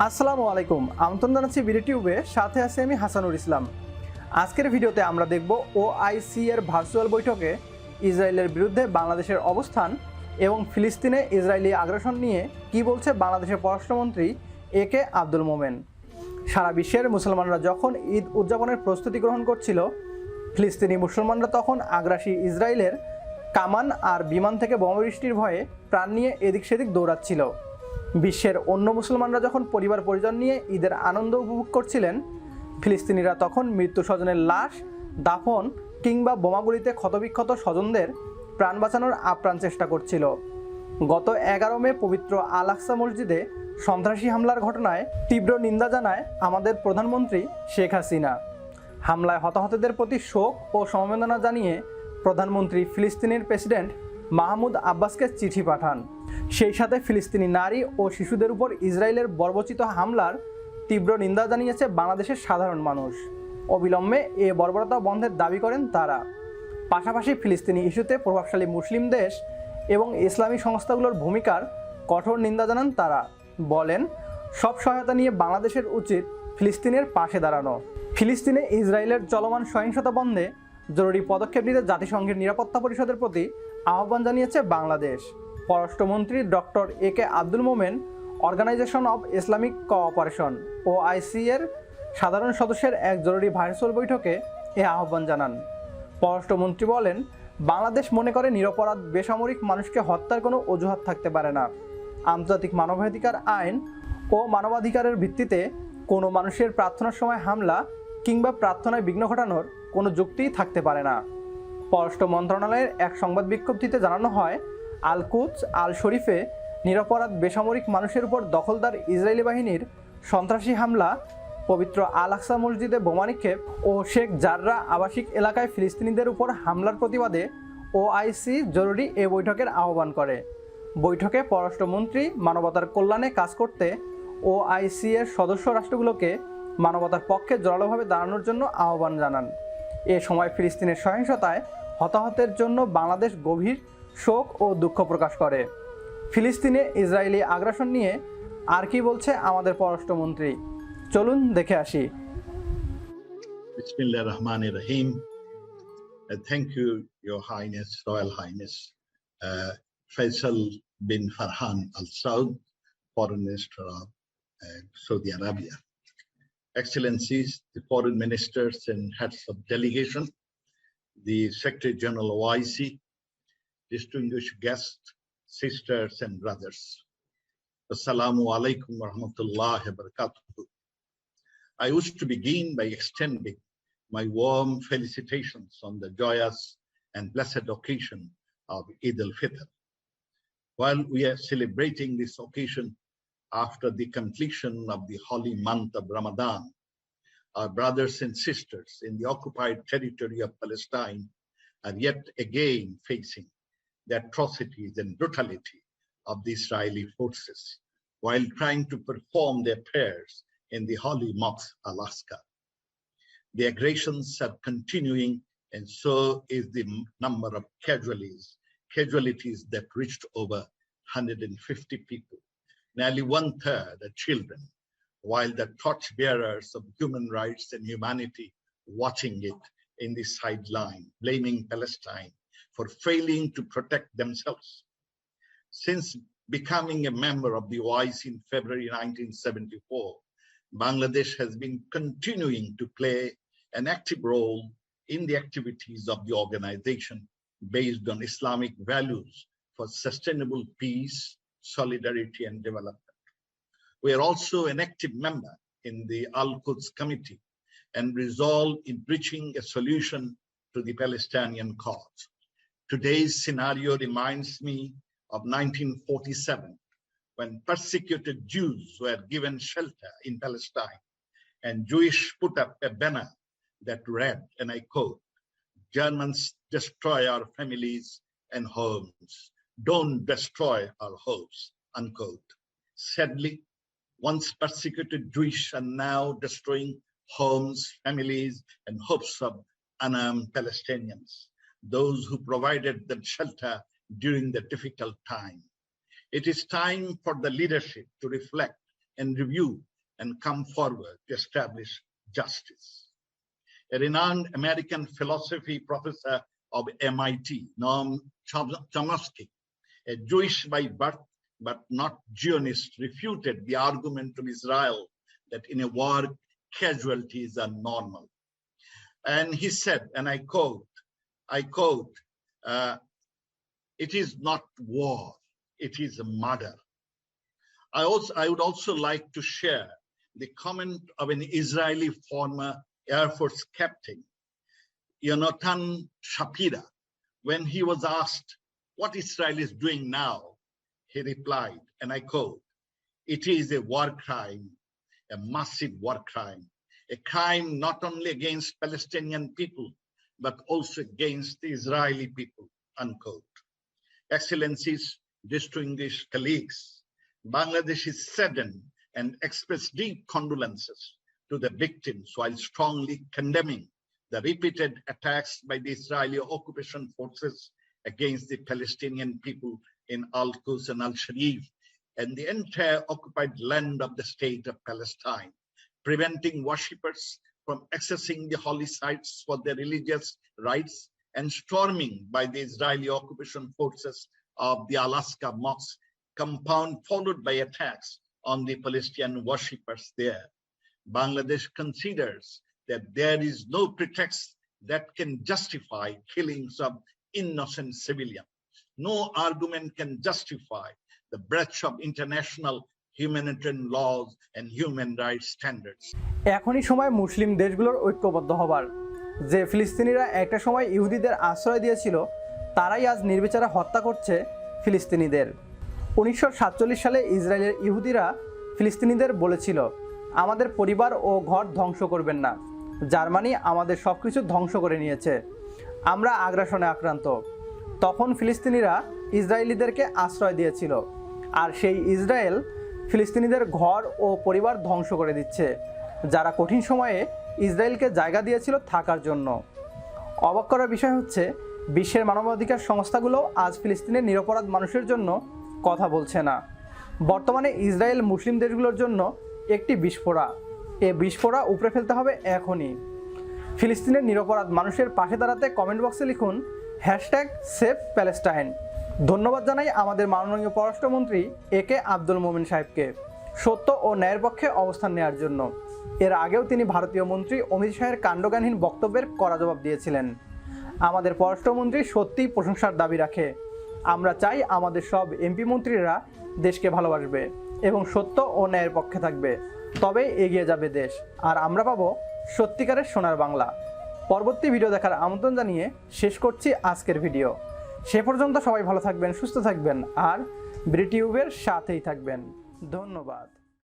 আসসালামু আলাইকুম, আমন্ত্রণ জানাচ্ছি বিডিটিউবে, সাথে আছি আমি হাসানুর ইসলাম। আজকের ভিডিওতে আমরা দেখব ওআইসি এর ভার্চুয়াল বৈঠকে ইসরায়েলের বিরুদ্ধে বাংলাদেশের অবস্থান এবং ফিলিস্তিনে ইসরায়েলি আগ্রাসন নিয়ে কি বলছে বাংলাদেশের পররাষ্ট্রমন্ত্রী একে আব্দুল মোমেন। সারা বিশ্বের মুসলমানরা যখন ঈদ উদযাপনের প্রস্তুতি গ্রহণ করছিল, ফিলিস্তিনি মুসলমানরা তখন আগ্রাসী ইসরায়েলের কামান আর বিমান থেকে বোমাবৃষ্টির ভয়ে প্রাণ নিয়ে এদিক সেদিক দৌড়াচ্ছিল। বিশ্বের অন্য মুসলমানরা যখন পরিবার পরিজন নিয়ে ঈদের আনন্দ উপভোগ করছিলেন, ফিলিস্তিনিরা তখন মৃত্যু স্বজনের লাশ দাফন কিংবা বোমাগুলিতে ক্ষতবিক্ষত স্বজনদের প্রাণ বাঁচানোর আপ্রাণ চেষ্টা করছিল। গত 11 মে পবিত্র আল আকসা মসজিদে সন্ত্রাসী হামলার ঘটনায় তীব্র নিন্দা জানায় আমাদের প্রধানমন্ত্রী শেখ হাসিনা। হামলায় হতাহতদের প্রতি শোক ও সমবেদনা জানিয়ে প্রধানমন্ত্রী ফিলিস্তিনের প্রেসিডেন্ট মাহমুদ আব্বাসকে চিঠি পাঠান। সেই সাথে ফিলিস্তিনি নারী ও শিশুদের উপর ইসরায়েলের বর্বরচিত হামলার তীব্র নিন্দা জানিয়েছে বাংলাদেশের সাধারণ মানুষ। অবিলম্বে এ বর্বরতা বন্ধের দাবি করেন তারা। পাশাপাশি ফিলিস্তিনি ইস্যুতে প্রভাবশালী মুসলিম দেশ এবং ইসলামী সংস্থাগুলোর ভূমিকার কঠোর নিন্দা জানান তারা। বলেন, সব সহায়তা নিয়ে বাংলাদেশের উচিত ফিলিস্তিনের পাশে দাঁড়ানো। ফিলিস্তিনে ইসরায়েলের চলমান সহিংসতা বন্ধে জরুরি পদক্ষেপ নিতে জাতিসংঘের নিরাপত্তা পরিষদের প্রতি আহ্বান জানিয়েছে বাংলাদেশ। পররাষ্ট্রমন্ত্রী doctor AK Abdul Momen organisation of Islamic cooperation OIC এর সাধারণ সদস্যের এক জরুরি ভার্চুয়াল বৈঠকে এ আহ্বান জানান। পররাষ্ট্রমন্ত্রী বলেন, বাংলাদেশ মনে করে নিরপরাধ বেসামরিক মানুষকে হত্যার কোনো অজুহাত থাকতে পারে না। আন্তর্জাতিক মানবাধিকার আইন ও মানবাধিকারের ভিত্তিতে কোনো মানুষের প্রার্থনার সময় হামলা কিংবা প্রার্থনায় বিঘ্ন ঘটানোর কোনো যুক্তিই থাকতে পারে না। পররাষ্ট্র মন্ত্রণালয়ের এক সংবাদ বিজ্ঞপ্তিতে জানানো হয়, আল কুদস আল শরীফে নিরপরাধ বেসামরিক মানুষের উপর দখলদার ইসরায়েলি বাহিনীর সন্ত্রাসী হামলা, পবিত্র আল আকসা মসজিদে বোমা নিক্ষেপ ও শেখ জাররা আবাসিক এলাকায় ফিলিস্তিনিদের উপর হামলার প্রতিবাদে ওআইসি জরুরি এ বৈঠকের আহ্বান করে। বৈঠকে পররাষ্ট্রমন্ত্রী মানবতার কল্যাণে কাজ করতে ওআইসি এর সদস্য রাষ্ট্রগুলোকে মানবতার পক্ষে জোরালোভাবে দাঁড়ানোর জন্য আহ্বান জানান। এ সময় ফিলিস্তিনের সহিংসতায় হতাহতের জন্য বাংলাদেশ গভীর শোক ও দুঃখ প্রকাশ করে। ফিলিস্তিনে ইসরায়েলি আগ্রাসন নিয়ে আর কি বলছে আমাদের পররাষ্ট্রমন্ত্রী, চলুন দেখে আসি। Bismillahir Rahmanir Rahim. Thank you, Your Highness, Royal Highness, Faisal bin Farhan Al Saud, Foreign Minister of Saudi Arabia. Excellencies, the foreign ministers and heads of delegation, the Secretary General of OIC, distinguished guests, sisters and brothers. Assalamu alaikum wa rahmatullahi wa barakatuh. I wish to begin by extending my warm felicitations on the joyous and blessed occasion of Eid al-Fitr. While we are celebrating this occasion after the completion of the holy month of Ramadan, our brothers and sisters in the occupied territory of Palestine are yet again facing the atrocities and brutality of the Israeli forces while trying to perform their prayers in the holy mosque Al-Aqsa. The aggressions are continuing, and so is the number of casualties that reached over 150 people. Nearly 1/3 are children, while the torchbearers of human rights and humanity watching it in the sideline, blaming Palestine for failing to protect themselves. Since becoming a member of the OIC in February 1974, Bangladesh has been continuing to play an active role in the activities of the organization based on Islamic values for sustainable peace, solidarity, and development. We are also an active member in the Al-Quds Committee and resolved in reaching a solution to the Palestinian cause. Today's scenario reminds me of 1947, when persecuted Jews were given shelter in Palestine, and Jewish put up a banner that read, and I quote, "Germans destroy our families and homes. Don't destroy our hopes," unquote. Sadly, once persecuted Jewish are now destroying homes, families, and hopes of unarmed Palestinians, those who provided them shelter during the difficult time. It is time for the leadership to reflect and review and come forward to establish justice. A renowned American philosophy professor of MIT, Noam Chomsky, a Jewish by birth but not Zionist, refuted the argument of Israel that in a war, casualties are normal. And he said, and I quote, it is not war, it is a murder. I would also like to share the comment of an Israeli former Air Force captain, Yonatan Shapira, when he was asked what Israel is doing now. He replied, and I quote, "It is a war crime, a massive war crime, a crime not only against Palestinian people, but also against the Israeli people," unquote. Excellencies, distinguished colleagues, Bangladesh is saddened and expressed deep condolences to the victims while strongly condemning the repeated attacks by the Israeli occupation forces against the Palestinian people in Al-Quds and Al-Sharif and the entire occupied land of the state of Palestine, preventing worshippers from accessing the holy sites for their religious rites and storming by the Israeli occupation forces of the Alaska Mosque compound, followed by attacks on the Palestinian worshippers there. Bangladesh considers that there is no pretext that can justify killings of innocent civilians. No argument can justify the breach of international humanitarian laws and human rights standards. এখনই সময় মুসলিম দেশগুলোর ঐক্যবদ্ধ হবার। যে ফিলিস্তিনিরা একটা সময় ইহুদিদের আশ্রয় দিয়েছিল, তারাই আজ নির্বিচারে হত্যা করছে ফিলিস্তিনিদের। 1947 সালে ইসরায়েলের ইহুদিরা ফিলিস্তিনিদের বলেছিল, আমাদের পরিবার ও ঘর ধ্বংস করবেন না। জার্মানি আমাদের সব কিছু ধ্বংস করে নিয়েছে, আমরা আগ্রাসনে আক্রান্ত। তখন ফিলিস্তিনিরা ইসরায়েলিদেরকে আশ্রয় দিয়েছিল, আর সেই ইসরায়েল ফিলিস্তিনিদের ঘর ও পরিবার ধ্বংস করে দিচ্ছে, যারা কঠিন সময়ে ইসরায়েলকে জায়গা দিয়েছিল থাকার জন্য। অবাক করার বিষয় হচ্ছে, বিশ্বের মানবাধিকার সংস্থাগুলো আজ ফিলিস্তিনের নিরপরাধ মানুষের জন্য কথা বলছে না। বর্তমানে ইসরায়েল মুসলিম দেশগুলোর জন্য একটি বিস্ফোরা। এ বিস্ফোরা উপড়ে ফেলতে হবে এখনই। ফিলিস্তিনের নিরপরাধ মানুষের পাশে দাঁড়াতে কমেন্ট বক্সে লিখুন #SavePalestine। ধন্যবাদ জানাই আমাদের মাননীয় পররাষ্ট্রমন্ত্রী একে আব্দুল মোমেন সাহেবকে সত্য ও ন্যায়ের পক্ষে অবস্থান নেওয়ার জন্য। এর আগেও তিনি ভারতীয় মন্ত্রী অমিত শাহের কাণ্ডজ্ঞানহীন বক্তব্যের কড়া জবাব দিয়েছিলেন। আমাদের পররাষ্ট্রমন্ত্রী সত্যিই প্রশংসার দাবি রাখে। আমরা চাই আমাদের সব এমপি মন্ত্রীরা দেশকে ভালোবাসবে এবং সত্য ও ন্যায়ের পক্ষে থাকবে, তবেই এগিয়ে যাবে দেশ, আর আমরা পাবো সত্যিকারের সোনার বাংলা। পরবর্তী ভিডিও দেখার আমন্ত্রণ জানিয়ে শেষ করছি আজকের ভিডিও। সে পর্যন্ত সবাই ভালো থাকবেন, সুস্থ থাকবেন, আর বিডিটিউবের সাথেই থাকবেন। ধন্যবাদ।